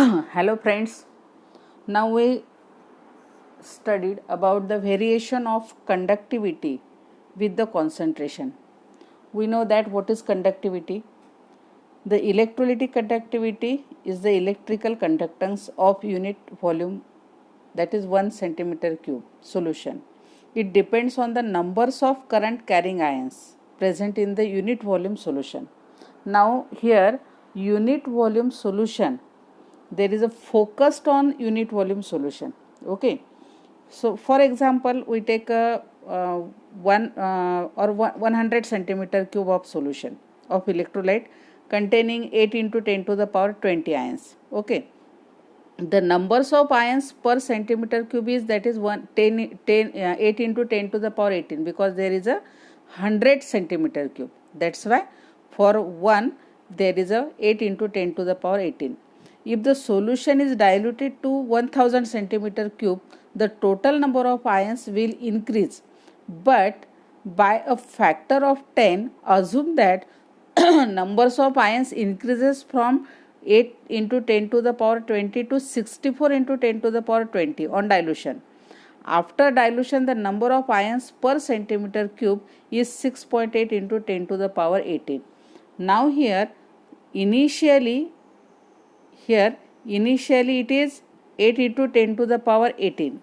Hello friends, now we studied about the variation of conductivity with the concentration. We know that what is conductivity? The electrolytic conductivity is the electrical conductance of unit volume, that is 1 centimeter cube solution. It depends on the numbers of current carrying ions present in the unit volume solution. Now here unit volume solution, there is a focused on unit volume solution. Okay, so for example we take a 100 centimeter cube of solution of electrolyte containing 8 into 10 to the power 20 ions. Okay, the numbers of ions per centimeter cube is, that is 8 into 10 to the power 18, because there is a 100 centimeter cube. That's why for 1 there is a 8 into 10 to the power 18. If the solution is diluted to 1000 centimeter cube, the total number of ions will increase, but by a factor of 10. Assume that numbers of ions increases from 8 into 10 to the power 20 to 64 into 10 to the power 20 on dilution. After dilution, the number of ions per centimeter cube is 6.8 into 10 to the power 18. Now initially it is 8 into 10 to the power 18.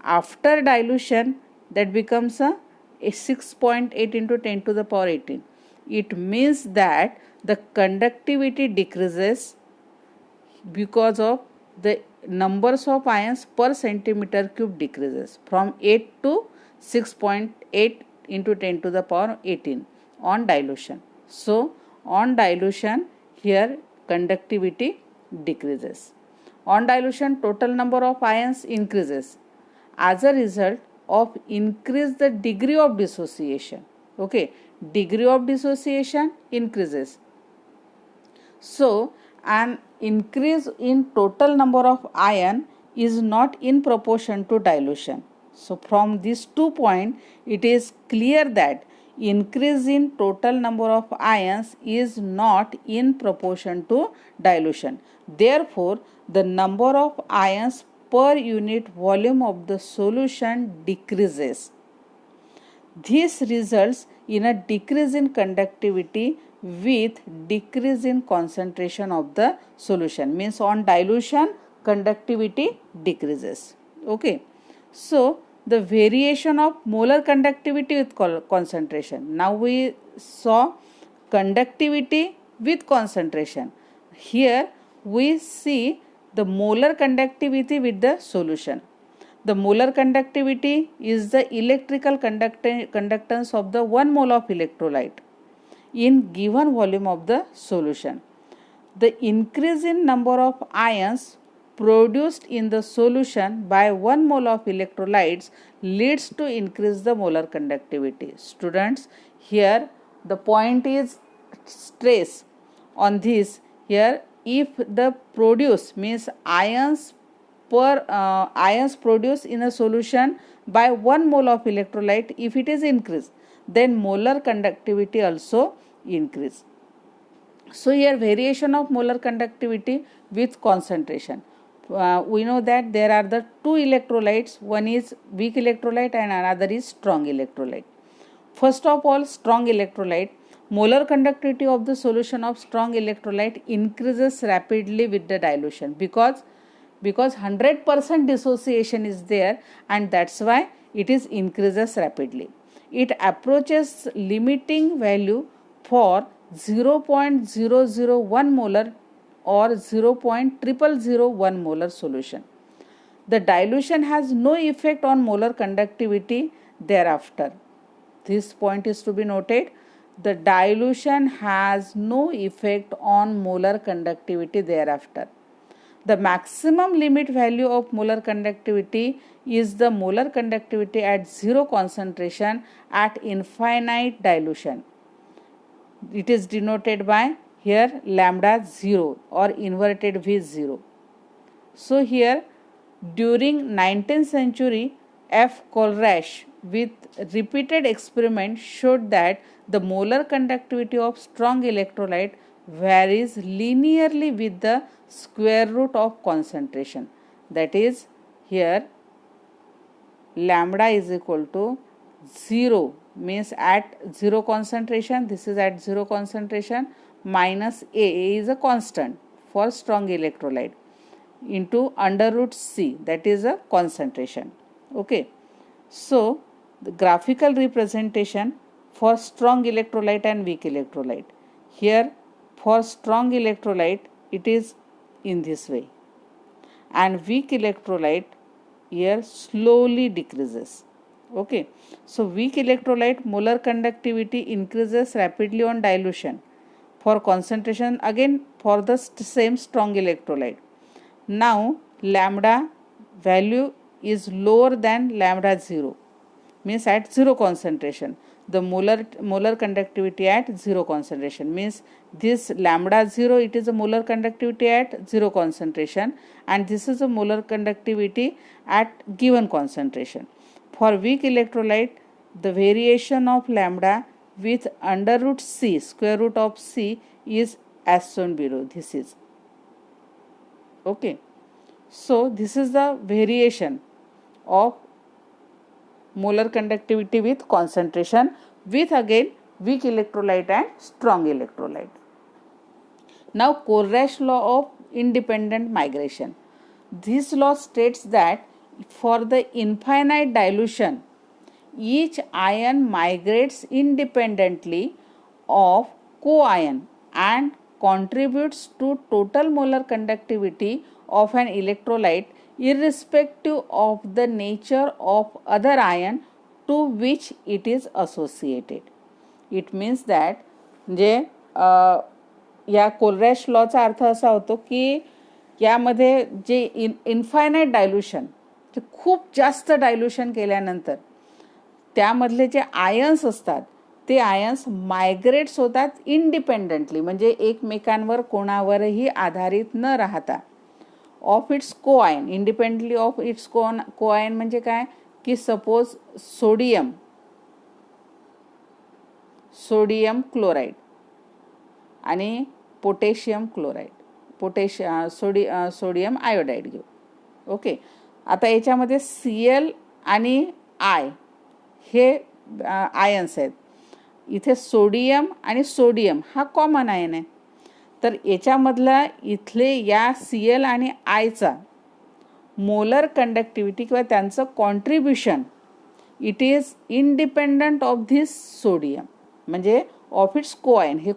After dilution, that becomes a 6.8 into 10 to the power 18. It means that the conductivity decreases because of the numbers of ions per centimeter cube decreases from 8 to 6.8 into 10 to the power 18 on dilution. So on dilution, here conductivity decreases. On dilution, total number of ions increases as a result of increase the degree of dissociation. Okay, degree of dissociation increases. So an increase in total number of ion is not in proportion to dilution. So from these 2 points, it is clear that increase in total number of ions is not in proportion to dilution. Therefore, the number of ions per unit volume of the solution decreases. This results in a decrease in conductivity with decrease in concentration of the solution. Means on dilution, conductivity decreases. Okay, so the variation of molar conductivity with concentration. Now we saw conductivity with concentration. Here we see the molar conductivity with the solution. The molar conductivity is the electrical conductance of the 1 mole of electrolyte in given volume of the solution. The increase in number of ions produced in the solution by 1 mole of electrolytes leads to increase the molar conductivity. Students, here the point is stress on this. Here, if the produce means ions produced in a solution by 1 mole of electrolyte, if it is increased, then molar conductivity also increase. So here variation of molar conductivity with concentration. We know that there are the 2 electrolytes, one is weak electrolyte and another is strong electrolyte. First of all, strong electrolyte, molar conductivity of the solution of strong electrolyte increases rapidly with the dilution because 100% dissociation is there, and that's why it is increases rapidly. It approaches limiting value for 0.001 molar or 0.0001 molar solution. The dilution has no effect on molar conductivity thereafter. This point is to be noted. The dilution has no effect on molar conductivity thereafter. The maximum limit value of molar conductivity is the molar conductivity at 0 concentration at infinite dilution. It is denoted by here lambda 0 or inverted V0. So here during 19th century, F. Kohlrausch with repeated experiments showed that the molar conductivity of strong electrolyte varies linearly with the square root of concentration. That is, here lambda is equal to 0, means at 0 concentration, this is at 0 concentration, minus A is a constant for strong electrolyte, into under root C, that is a concentration. Okay, so the graphical representation for strong electrolyte and weak electrolyte. Here for strong electrolyte it is in this way, and weak electrolyte here slowly decreases. Okay, so weak electrolyte molar conductivity increases rapidly on dilution. For concentration, again for the same strong electrolyte. Now lambda value is lower than lambda 0, means at 0 concentration. The molar conductivity at 0 concentration, means this lambda 0, it is a molar conductivity at 0 concentration, and this is a molar conductivity at given concentration. For weak electrolyte, the variation of lambda with under root C, square root of C, is as shown below. This is okay. So this is the variation of molar conductivity with concentration with again weak electrolyte and strong electrolyte. Now Kohlrausch law of independent migration. This law states that for the infinite dilution, each ion migrates independently of co-ion and contributes to total molar conductivity of an electrolyte irrespective of the nature of other ion to which it is associated. It means that म्हणजे या कोलरॅश लॉचा अर्थ असा होतो की यामध्ये जे infinite dilution, जे खूप जास्त dilution केल्यानंतर त्यामधले जे आयन्स असतात ते आयन्स मायग्रेट्स होतात इंडिपेंडंटली, म्हणजे एकमेकांवर कोणावरही आधारित न राहता, of its coion, independently of its coion. म्हणजे काय की सपोज सोडियम क्लोराईड आणि पोटॅशियम क्लोराईड, सोडियम आयोडाईड घेऊ. ओके, आता याच्यामध्ये Cl आणि I हे आयन्स आहेत. इथे सोडियम आणि सोडियम हा कॉमन आयन आहे. तर याच्यामधला इथले या Cl आणि Iचा मोलर कंडक्टिव्हिटी किंवा त्यांचं contribution it is independent of this sodium, म्हणजे ऑफ इट्स कोआयन. हे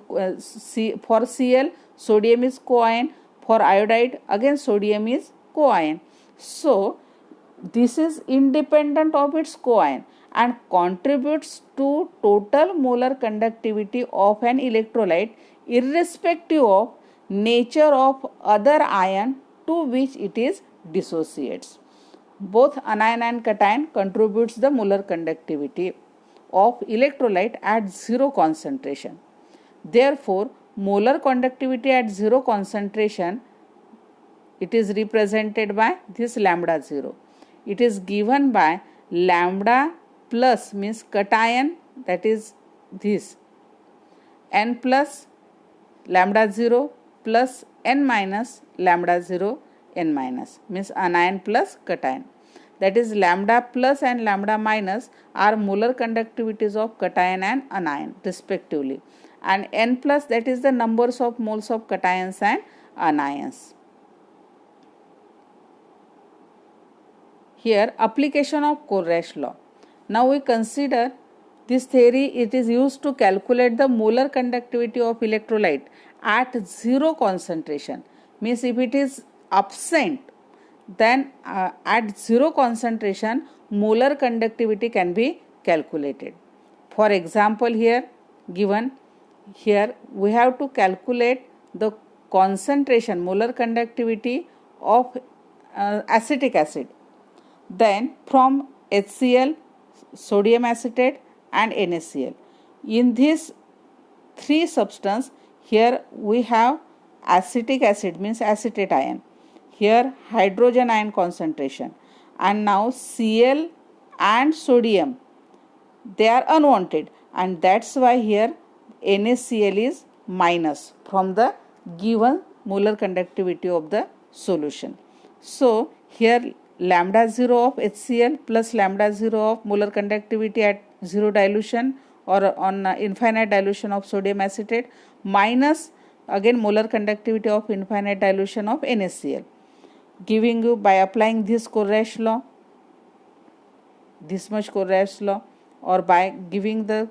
for Cl sodium is coion, for iodide again sodium is coion. So this is independent of its coion and contributes to total molar conductivity of an electrolyte irrespective of nature of other ion to which it is dissociates. Both anion and cation contributes the molar conductivity of electrolyte at 0 concentration. Therefore, molar conductivity at 0 concentration, it is represented by this lambda 0. It is given by lambda plus, means cation, that is this n plus lambda 0 plus n minus lambda 0 n minus, means anion plus cation. That is lambda plus and lambda minus are molar conductivities of cation and anion respectively, and n plus, that is the numbers of moles of cations and anions. Here application of Kohlrausch law. Now we consider this theory. It is used to calculate the molar conductivity of electrolyte at 0 concentration. Means if it is absent, then at 0 concentration molar conductivity can be calculated. For example, here given, here we have to calculate the concentration, molar conductivity of acetic acid. Then from HCl, sodium acetate and NaCl. In these three substances, here we have acetic acid, means acetate ion. Here hydrogen ion concentration, and now Cl and sodium, they are unwanted, and that's why here NaCl is minus from the given molar conductivity of the solution. So here lambda 0 of HCl plus lambda 0 of molar conductivity at 0 dilution or on infinite dilution of sodium acetate minus again molar conductivity of infinite dilution of NaCl, giving you by applying this Koresh law, this much Koresh law, or by giving the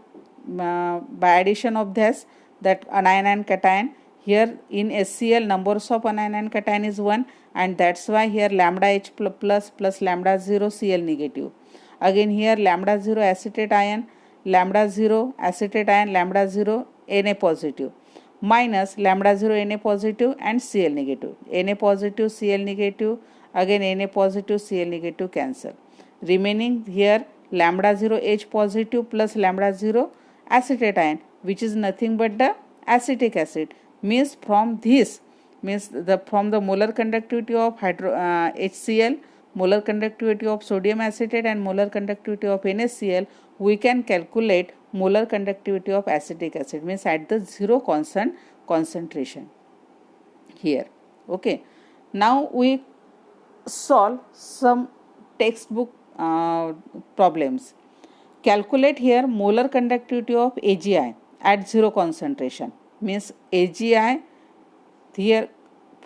by addition of this, that anion and cation. Here in HCl numbers of anion and cation is 1, and that's why here lambda H plus lambda 0 Cl negative. Again here lambda 0 acetate ion, lambda 0 acetate ion, lambda 0 Na positive minus lambda 0 Na positive and Cl negative. Na positive, Cl negative, again Na positive, Cl negative cancel. Remaining here lambda 0 H positive plus lambda 0 acetate ion, which is nothing but the acetic acid. Means from this, from the molar conductivity of HCl, molar conductivity of sodium acetate and molar conductivity of NaCl, we can calculate molar conductivity of acetic acid, means at the 0 concentration here. Okay, now we solve some textbook problems. Calculate here molar conductivity of AgI at 0 concentration, means AgI here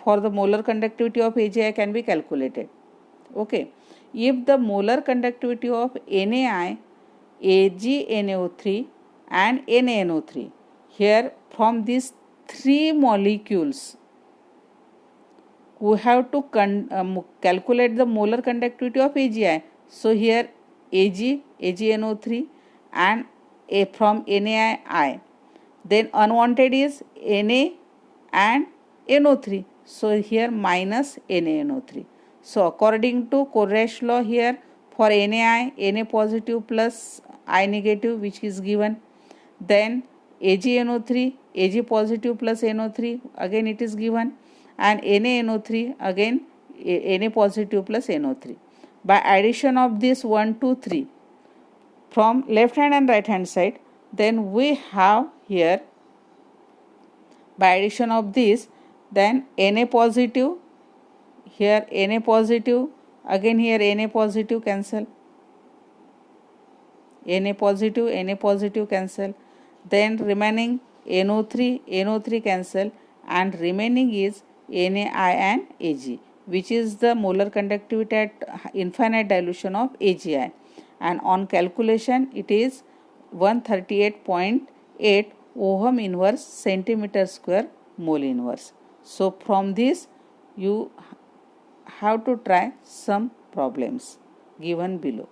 for the molar conductivity of AgI can be calculated. Okay, if the molar conductivity of NaI, AgNO3 and NaNO3, here from these 3 molecules we have to calculate the molar conductivity of AgI. So here AgNO3 and from NaI. Then unwanted is Na and NO3. So here minus NaNO3. So according to Koresh law here for NaI, Na positive plus I negative, which is given. Then AgNO3, Ag positive plus NO3, again it is given. And NaNO3, again Na positive plus NO3. By addition of this 1, 2, 3 from left hand and right hand side, then we have here by addition of this, then Na positive, here Na positive, again here Na positive cancel, Na positive cancel, then remaining NO3 cancel, and remaining is NaI and Ag, which is the molar conductivity at infinite dilution of AgI, and on calculation it is 138.8 ohm inverse centimeter square mole inverse. So from this you have to try some problems given below.